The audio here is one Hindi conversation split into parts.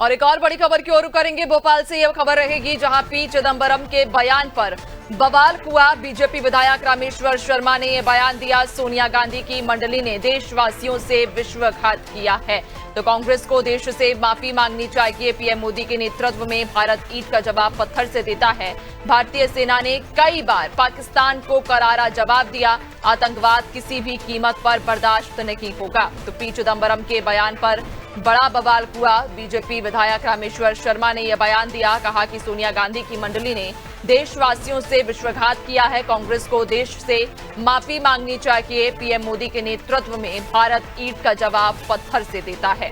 और एक और बड़ी खबर की ओर रुख करेंगे। भोपाल से यह खबर रहेगी जहां पी चिदंबरम के बयान पर बवाल हुआ। बीजेपी विधायक रामेश्वर शर्मा ने यह बयान दिया। सोनिया गांधी की मंडली ने देशवासियों से विश्वासघात किया है तो कांग्रेस को देश से माफी मांगनी चाहिए। पीएम मोदी के नेतृत्व में भारत ईंट का जवाब पत्थर से देता है। भारतीय सेना ने कई बार पाकिस्तान को करारा जवाब दिया। आतंकवाद किसी भी कीमत पर बर्दाश्त नहीं होगा। तो पी चिदंबरम के बयान पर बड़ा बवाल हुआ। बीजेपी विधायक रामेश्वर शर्मा ने यह बयान दिया, कहा कि सोनिया गांधी की मंडली ने देशवासियों से विश्वासघात किया है। कांग्रेस को देश से माफी मांगनी चाहिए। पीएम मोदी के नेतृत्व में भारत ईंट का जवाब पत्थर से देता है।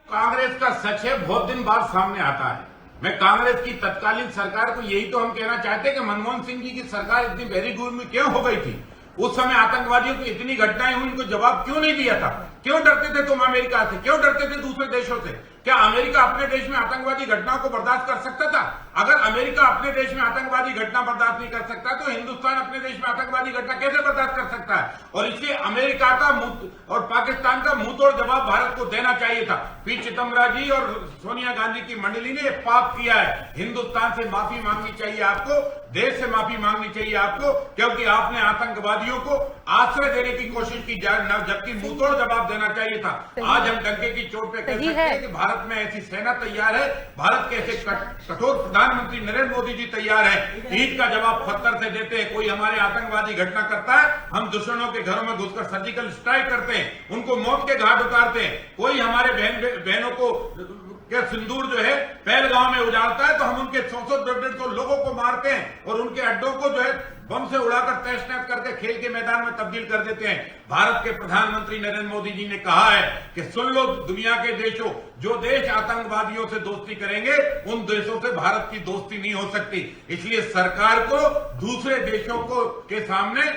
कांग्रेस का सच है, बहुत दिन बाद सामने आता है। मैं कांग्रेस की तत्कालीन सरकार को यही तो हम कहना चाहते हैं कि मनमोहन सिंह जी की सरकार इतनी बेरीगुर में क्यों हो गई थी। उस समय आतंकवादियों की इतनी घटनाएं हुई, इनको जवाब क्यों नहीं दिया था। क्यों डरते थे तुम अमेरिका से, क्यों डरते थे दूसरे देशों से। क्या अमेरिका अपने देश में आतंकवादी घटनाओं को बर्दाश्त कर सकता था। अगर अमेरिका अपने देश में आतंकवादी घटना बर्दाश्त नहीं कर सकता तो हिंदुस्तान अपने देश में आतंकवादी घटना कैसे बर्दाश्त कर सकता है। और इसलिए अमेरिका का मुंह और पाकिस्तान का मुंह तोड़ जवाब भारत को देना चाहिए था। पी चिदंबरम जी और सोनिया गांधी की मंडली ने पाप किया है। हिंदुस्तान से माफी मांगनी चाहिए आपको, देश से माफी मांगनी चाहिए आपको, क्योंकि आपने आतंकवादियों को आश्रय देने की कोशिश की, जबकि मुंहतोड़ जवाब देना चाहिए था। आज हम डंके की चोट पे कह सकते हैं कि भारत में ऐसी सेना तैयार है, भारत के ऐसे कठोर प्रधानमंत्री नरेंद्र मोदी जी तैयार है। ईंट का जवाब पत्थर से देते हैं। कोई हमारे आतंकवादी घटना करता है, हम दुश्मनों के घरों में घुसकर सर्जिकल स्ट्राइक करते हैं, उनको मौत के घाट उतारते हैं। कोई हमारे बहनों को क्या सिंदूर जो है पहलगांव में उजाड़ता है तो हम उनके 100-150 लोगों को मारते हैं और उनके अड्डों को जो है बम से उड़ाकर तहस नहस करके खेल के मैदान में तब्दील कर देते हैं। भारत के प्रधानमंत्री नरेंद्र मोदी जी ने कहा है कि सुन लो दुनिया के देशों, जो देश आतंकवादियों से दोस्ती करेंगे उन देशों से भारत की दोस्ती नहीं हो सकती। इसलिए सरकार को दूसरे देशों को के सामने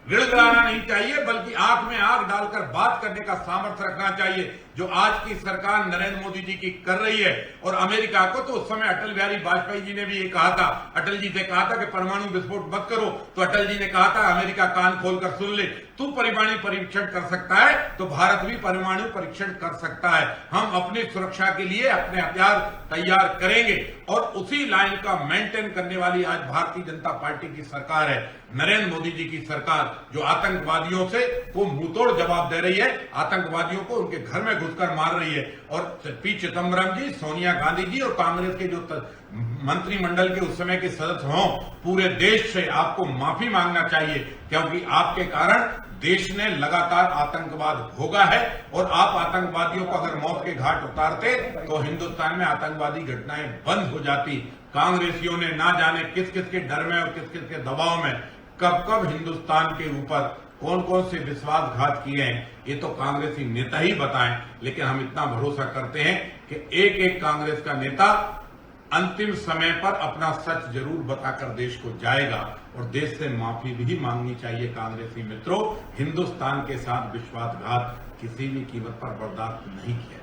गिड़गिड़ाना नहीं चाहिए, बल्कि आंख में आंख डालकर बात करने का सामर्थ्य रखना चाहिए, जो आज की सरकार नरेंद्र मोदी जी की कर रही है। और अमेरिका को तो उस समय अटल बिहारी वाजपेयी जी ने भी ये कहा था, अटल जी से कहा था कि परमाणु विस्फोट मत करो, तो अटल जी ने कहा था अमेरिका कान खोलकर सुन ले, तू परमाणु परीक्षण कर सकता है तो भारत भी परमाणु परीक्षण कर सकता है। हम अपनी सुरक्षा के लिए अपने हथियार तैयार करेंगे और उसी लाइन का मेंटेन करने वाली आज भारतीय जनता पार्टी की सरकार है, नरेंद्र मोदी जी की सरकार, जो आतंकवादियों से वो मुंहतोड़ जवाब दे रही है, आतंकवादियों को उनके घर में घुसकर मार रही है। और पी चिदंबरम जी, सोनिया गांधी जी और कांग्रेस के जो मंत्रिमंडल के उस समय के सदस्य हों, पूरे देश से आपको माफी मांगना चाहिए, क्योंकि आपके कारण देश ने लगातार आतंकवाद भोगा है। और आप आतंकवादियों को अगर मौत के घाट उतारते तो हिंदुस्तान में आतंकवादी घटनाएं बंद हो जाती। कांग्रेसियों ने ना जाने किस किस के डर में और किस किस के दबाव में कब कब हिंदुस्तान के ऊपर कौन कौन से विश्वासघात किए हैं, ये तो कांग्रेसी नेता ही बताएं। लेकिन हम इतना भरोसा करते हैं कि एक एक कांग्रेस का नेता अंतिम समय पर अपना सच जरूर बताकर देश को जाएगा और देश से माफी भी मांगनी चाहिए। कांग्रेसी मित्रों, हिंदुस्तान के साथ विश्वासघात किसी भी कीमत पर बर्दाश्त नहीं किया।